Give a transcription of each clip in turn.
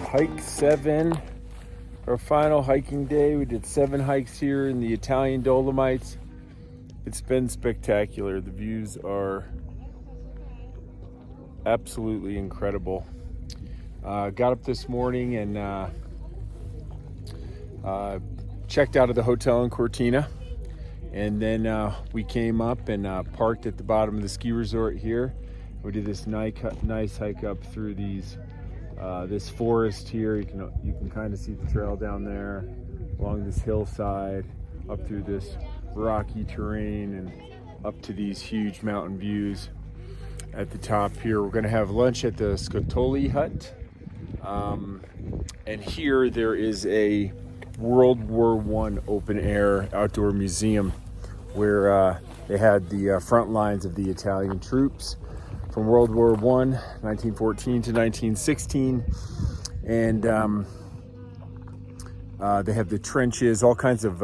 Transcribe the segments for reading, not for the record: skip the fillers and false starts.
hike 7, our final hiking day. We did 7 hikes here in the Italian Dolomites. It's been spectacular. The views are absolutely incredible. Got up this morning and checked out of the hotel in Cortina, and then we came up and parked at the bottom of the ski resort here. We did this nice hike up through this forest here. You can kind of see the trail down there along this hillside, up through this rocky terrain and up to these huge mountain views at the top here. We're going to have lunch at the Scolattoli hut, and here there is a World War I open air outdoor museum where they had the front lines of the Italian troops from World War I, 1914 to 1916, and they have the trenches, all kinds of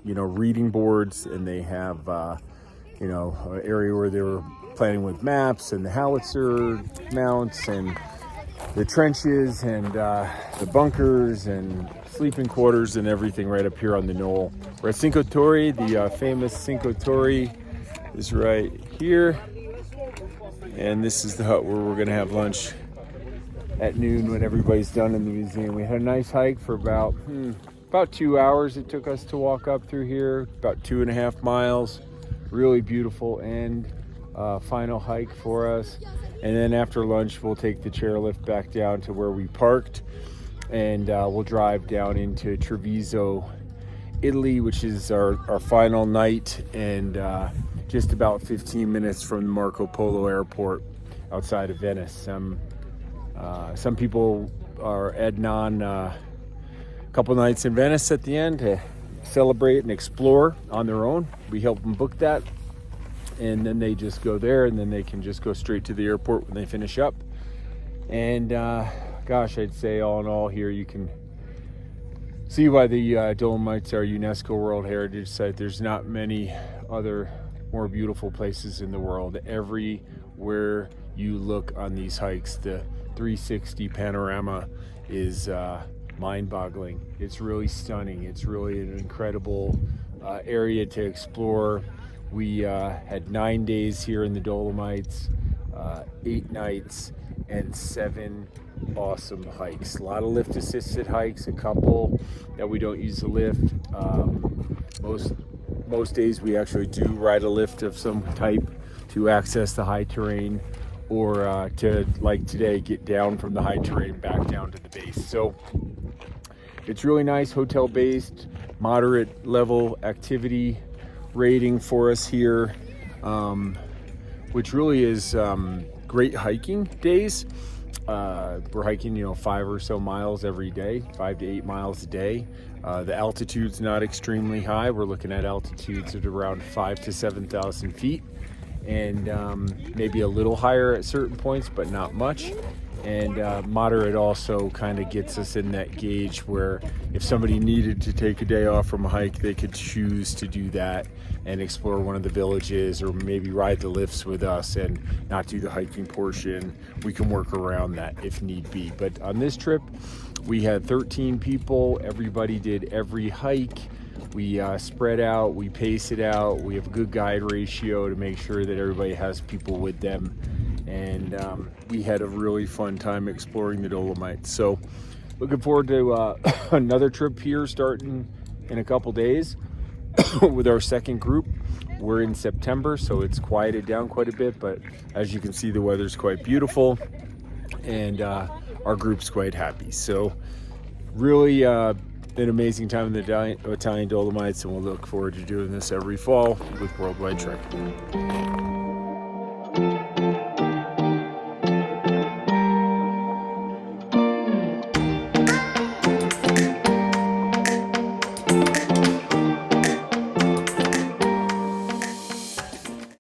reading boards, and they have an area where they were planning with maps and the howitzer mounts and the trenches and the bunkers and sleeping quarters and everything right up here on the knoll. We're at Cinque Torri. The famous Cinque Torri is right here. And this is the hut where we're gonna have lunch at noon when everybody's done in the museum. We had a nice hike for about 2 hours. It took us to walk up through here, about 2.5 miles. Really beautiful and final hike for us. And then after lunch, we'll take the chairlift back down to where we parked, and we'll drive down into Treviso, Italy, which is our final night, and just about 15 minutes from the Marco Polo Airport outside of Venice. Some people are adding on a couple nights in Venice at the end to celebrate and explore on their own. We help them book that, and then they just go there, and then they can just go straight to the airport when they finish up. And gosh, I'd say all in all here, you can see why the Dolomites are UNESCO World Heritage Site. There's not many other more beautiful places in the world. Everywhere you look on these hikes, the 360 panorama is mind-boggling. It's really stunning. It's really an incredible area to explore. We had 9 days here in the Dolomites, 8 nights, and 7 awesome hikes. A lot of lift-assisted hikes, a couple that we don't use the lift. Most days we actually do ride a lift of some type to access the high terrain, or to, like today, get down from the high terrain back down to the base. So it's really nice, hotel-based, moderate level activity rating for us here, which really is great hiking days. We're hiking 5 or so miles every day, 5 to 8 miles a day. The altitude's not extremely high. We're looking at altitudes at around 5,000 to 7,000 feet, and maybe a little higher at certain points, but not much. And moderate also kind of gets us in that gauge where if somebody needed to take a day off from a hike, they could choose to do that and explore one of the villages, or maybe ride the lifts with us and not do the hiking portion. We can work around that if need be. But on this trip, we had 13 people. Everybody did every hike. We spread out, we pace it out. We have a good guide ratio to make sure that everybody has people with them. And we had a really fun time exploring the Dolomites. So looking forward to another trip here starting in a couple days with our second group. We're in September, so it's quieted down quite a bit, but as you can see, the weather's quite beautiful, and our group's quite happy. So really an amazing time in the Italian Dolomites, and we'll look forward to doing this every fall with Worldwide Trek.